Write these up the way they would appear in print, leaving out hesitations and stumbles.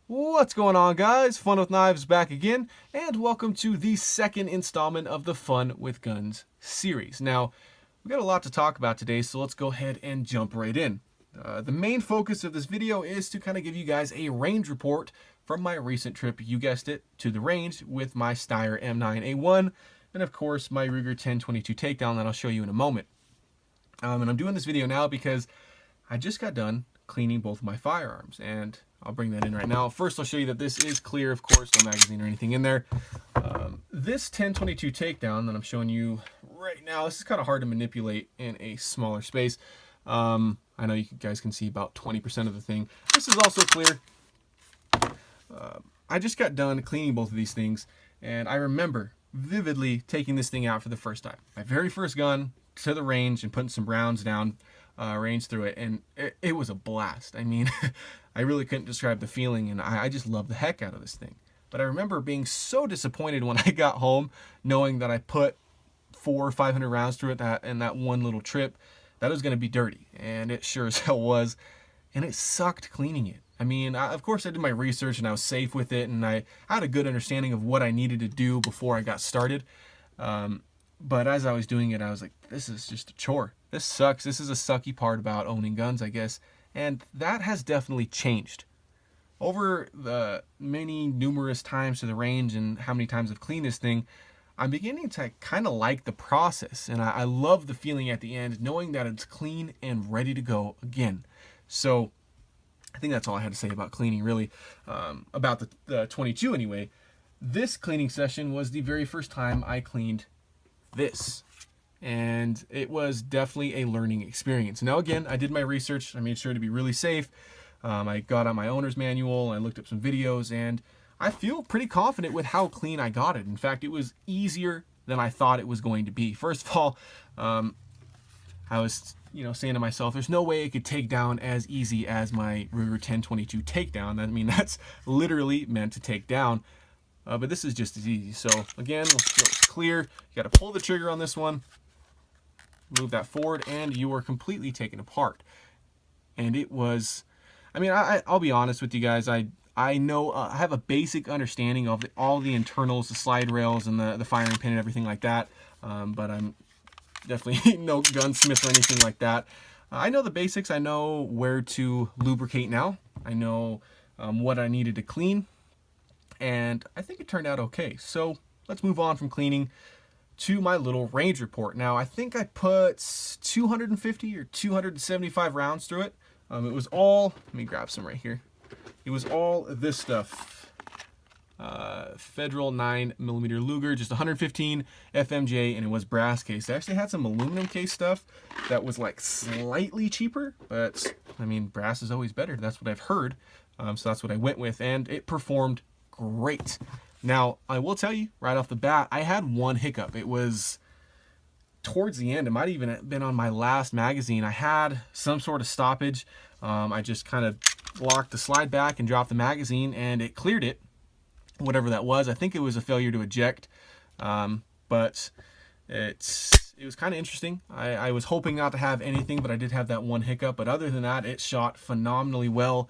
What's going on, guys? Fun with Knives back again, and welcome to the second installment of the Fun with Guns series. Now, we got a lot to talk about today, so let's go ahead and jump right in. The main focus of this video is to kind of give you guys a range report from my recent trip, you guessed it, to the range with my Steyr M9A1, and of course my Ruger 1022 takedown that I'll show you in a moment. And I'm doing this video now because I just got done cleaning both of my firearms, and I'll bring that in right now. First, I'll show you that this is clear, of course, no magazine or anything in there. This 1022 takedown that I'm showing you right now, this is kind of hard to manipulate in a smaller space. I know you guys can see about 20% of the thing. This is also clear. I just got done cleaning both of these things, and I remember vividly taking this thing out for the first time. My very first gun to the range and putting some rounds down range through it, and it was a blast. I mean, I really couldn't describe the feeling, and I just love the heck out of this thing. But I remember being so disappointed when I got home, knowing that I put 400 or 500 rounds through it in that one little trip, that it was going to be dirty, and it sure as hell was, and it sucked cleaning it. I mean, of course I did my research and I was safe with it, and I had a good understanding of what I needed to do before I got started. But as I was doing it, I was like, this is just a chore. This sucks. This is a sucky part about owning guns, I guess. And that has definitely changed. Over the numerous times to the range and how many times I've cleaned this thing, I'm beginning to kind of like the process. And I love the feeling at the end, knowing that it's clean and ready to go again. So I think that's all I had to say about cleaning, really. About the 22 anyway. This cleaning session was the very first time I cleaned this, and it was definitely a learning experience. Now again, I did my research. I made sure to be really safe. I got out my owner's manual, I looked up some videos, and I feel pretty confident with how clean I got it. In fact, it was easier than I thought it was going to be. First of all, I was saying to myself, there's no way it could take down as easy as my Ruger 1022 takedown. I mean, that's literally meant to take down. But this is just as easy. So again, it's clear. You got to pull the trigger on this one, move that forward, and you are completely taken apart. And it was, I mean, I'll be honest with you guys. I know I have a basic understanding of all the internals, the slide rails, and the firing pin and everything like that. But I'm definitely no gunsmith or anything like that. I know the basics. I know where to lubricate now. I know what I needed to clean. And I think it turned out okay. So let's move on from cleaning to my little range report. Now, I think I put 250 or 275 rounds through it. It was all, let me grab some right here. It was all this stuff. Federal 9mm Luger, just 115 FMJ, and it was brass case. I actually had some aluminum case stuff that was like slightly cheaper, but I mean, brass is always better. That's what I've heard. So that's what I went with, and it performed great. Now, I will tell you right off the bat, I had one hiccup. It was towards the end. It might even have been on my last magazine. I had some sort of stoppage. I just kind of locked the slide back and dropped the magazine, and it cleared it, whatever that was. I think it was a failure to eject, but it was kind of interesting. I was hoping not to have anything, but I did have that one hiccup. But other than that, it shot phenomenally well.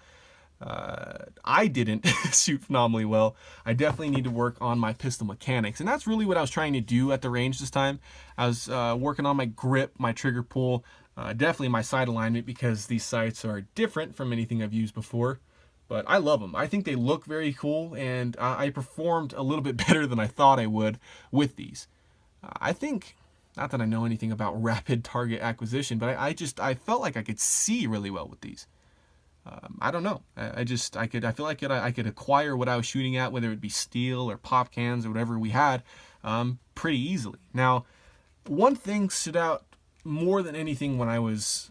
I didn't shoot phenomenally well. I definitely need to work on my pistol mechanics, and that's really what I was trying to do at the range this time. I was working on my grip, my trigger pull, definitely my sight alignment, because these sights are different from anything I've used before, but I love them. I think they look very cool, and I performed a little bit better than I thought I would with these. I think, not that I know anything about rapid target acquisition, but I felt like I could see really well with these. I don't know. I feel like I could acquire what I was shooting at, whether it be steel or pop cans or whatever we had, pretty easily. Now, one thing stood out more than anything when I was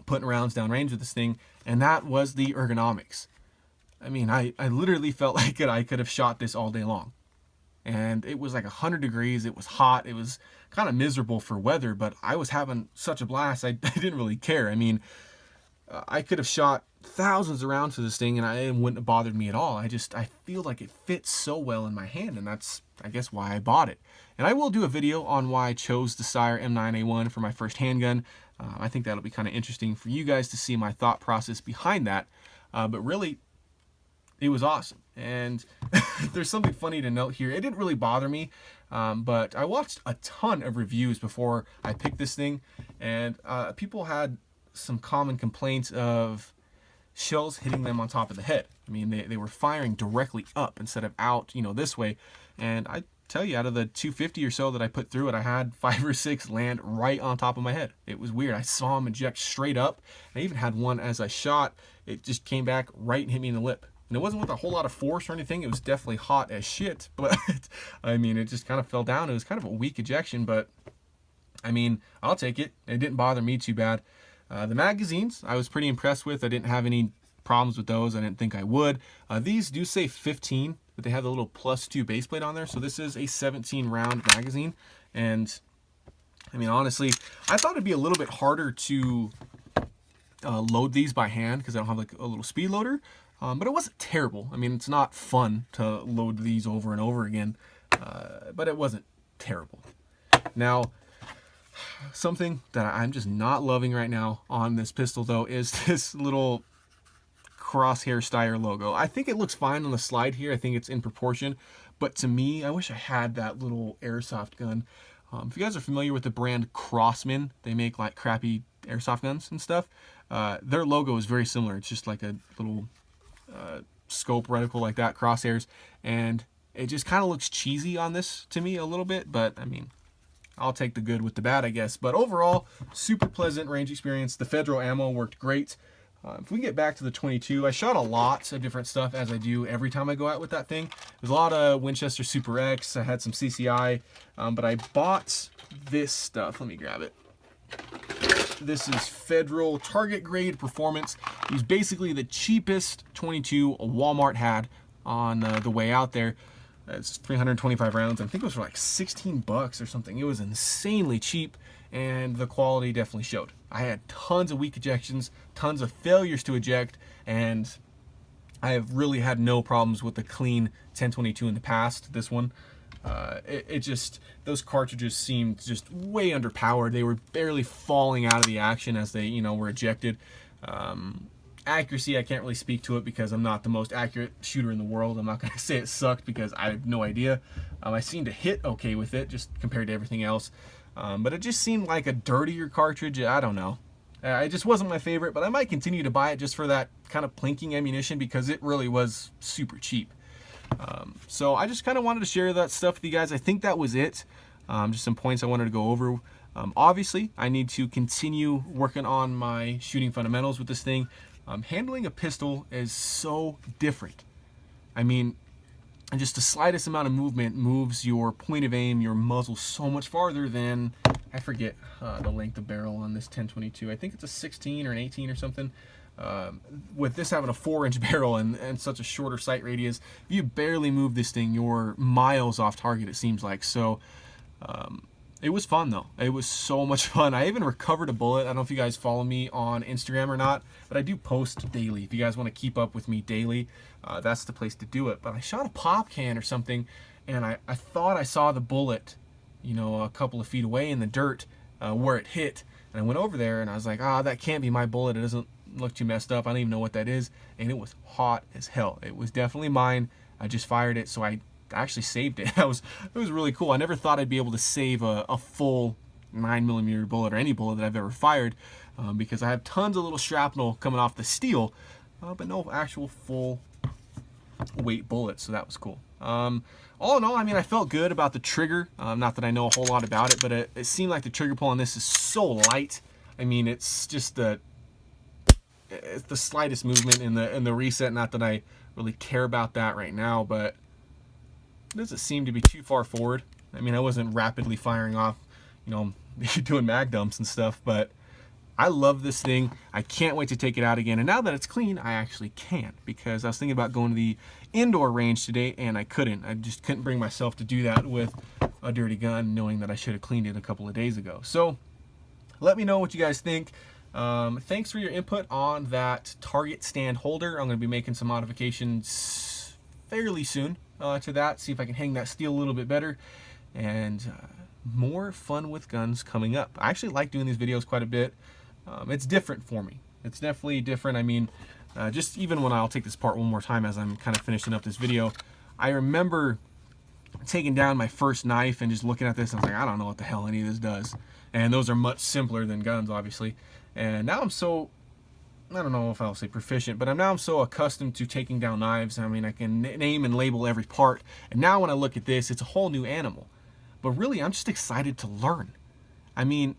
putting rounds down range with this thing, and that was the ergonomics. I mean, I literally felt like I could have shot this all day long. And it was like 100 degrees. It was hot. It was kind of miserable for weather, but I was having such a blast. I didn't really care. I mean, I could have shot thousands of rounds to this thing, and it wouldn't have bothered me at all. I feel like it fits so well in my hand, and that's, I guess, why I bought it. And I will do a video on why I chose the Steyr M9A1 for my first handgun. I think that'll be kind of interesting for you guys to see my thought process behind that. But really, it was awesome. And there's something funny to note here. It didn't really bother me, but I watched a ton of reviews before I picked this thing, and people had some common complaints of shells hitting them on top of the head. I mean, they were firing directly up instead of out, you know, this way. And I tell you, out of the 250 or so that I put through it, I had 5 or 6 land right on top of my head. It was weird. I saw them eject straight up. I even had one as I shot. It just came back right and hit me in the lip. And it wasn't with a whole lot of force or anything. It was definitely hot as shit. But, I mean, it just kind of fell down. It was kind of a weak ejection, but, I mean, I'll take it. It didn't bother me too bad. The magazines, I was pretty impressed with. I didn't have any problems with those. I didn't think I would. These do say 15, but they have the little +2 base plate on there. So this is a 17 round magazine. And, I mean, honestly, I thought it'd be a little bit harder to load these by hand because I don't have like a little speed loader. But it wasn't terrible. I mean, it's not fun to load these over and over again, but it wasn't terrible. Now, something that I'm just not loving right now on this pistol, though, is this little crosshair Steyr logo. I think it looks fine on the slide here. I think it's in proportion. But to me, I wish I had that little airsoft gun. If you guys are familiar with the brand Crossman, they make like crappy airsoft guns and stuff. Their logo is very similar. It's just like a little scope reticle like that, crosshairs, and it just kind of looks cheesy on this to me a little bit, but I mean, I'll take the good with the bad, I guess. But overall, super pleasant range experience. The Federal ammo worked great. If we get back to the 22, I shot a lot of different stuff, as I do every time I go out with that thing. There's a lot of Winchester Super X. I had some CCI, but I bought this stuff. Let me grab it. This is Federal Target Grade Performance. It was basically the cheapest 22 Walmart had on the way out there. It's 325 rounds. I think it was for like 16 bucks or something. It was insanely cheap, and the quality definitely showed. I had tons of weak ejections, tons of failures to eject, and I have really had no problems with the clean 1022 in the past. This one, it just, those cartridges seemed just way underpowered. They were barely falling out of the action as they, you know, were ejected. Accuracy, I can't really speak to it because I'm not the most accurate shooter in the world. I'm not going to say it sucked because I have no idea. I seemed to hit okay with it just compared to everything else. But it just seemed like a dirtier cartridge. I don't know. It just wasn't my favorite, but I might continue to buy it just for that kind of plinking ammunition because it really was super cheap. So I just kind of wanted to share that stuff with you guys. I think that was it. Just some points I wanted to go over. Obviously, I need to continue working on my shooting fundamentals with this thing. Handling a pistol is so different. I mean, just the slightest amount of movement moves your point of aim, your muzzle so much farther than, I forget the length of barrel on this 1022. I think it's a 16 or an 18 or something. With this having a 4-inch barrel and such a shorter sight radius, if you barely move this thing, you're miles off target, it seems like. So it was fun though. It was so much fun. I even recovered a bullet. I don't know if you guys follow me on Instagram or not, but I do post daily. If you guys want to keep up with me daily, that's the place to do it. But I shot a pop can or something, and I thought I saw the bullet, you know, a couple of feet away in the dirt where it hit. And I went over there and I was like, that can't be my bullet. It doesn't look too messed up. I don't even know what that is. And it was hot as hell. It was definitely mine. I just fired it, so I actually saved it. It was really cool. I never thought I'd be able to save a full 9mm bullet or any bullet that I've ever fired because I have tons of little shrapnel coming off the steel, but no actual full weight bullets, so that was cool. All in all, I mean, I felt good about the trigger. Not that I know a whole lot about it, but it seemed like the trigger pull on this is so light. I mean, it's just it's the slightest movement in the reset. Not that I really care about that right now, but it doesn't seem to be too far forward. I mean, I wasn't rapidly firing off, you know, doing mag dumps and stuff, but I love this thing. I can't wait to take it out again. And now that it's clean, I actually can, because I was thinking about going to the indoor range today and I couldn't. I just couldn't bring myself to do that with a dirty gun, knowing that I should have cleaned it a couple of days ago. So let me know what you guys think. Thanks for your input on that target stand holder. I'm going to be making some modifications fairly soon to that, see if I can hang that steel a little bit better, and more fun with guns coming up. I actually like doing these videos quite a bit. It's different for me. It's definitely different. I mean, Just even when I'll take this part one more time as I'm kind of finishing up this video, I remember taking down my first knife and just looking at this, and I was like, I don't know what the hell any of this does. And those are much simpler than guns, obviously. And now I'm so, I don't know if I'll say proficient, but I'm so accustomed to taking down knives. I mean, I can name and label every part. And now when I look at this, it's a whole new animal. But really, I'm just excited to learn. I mean,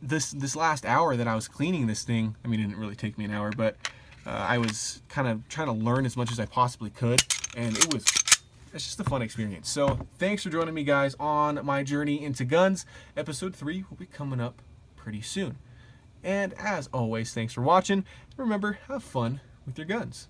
this last hour that I was cleaning this thing, I mean, it didn't really take me an hour, but I was kind of trying to learn as much as I possibly could. And it's just a fun experience. So thanks for joining me, guys, on my journey into guns. Episode 3 will be coming up pretty soon. And as always, thanks for watching. Remember, have fun with your guns.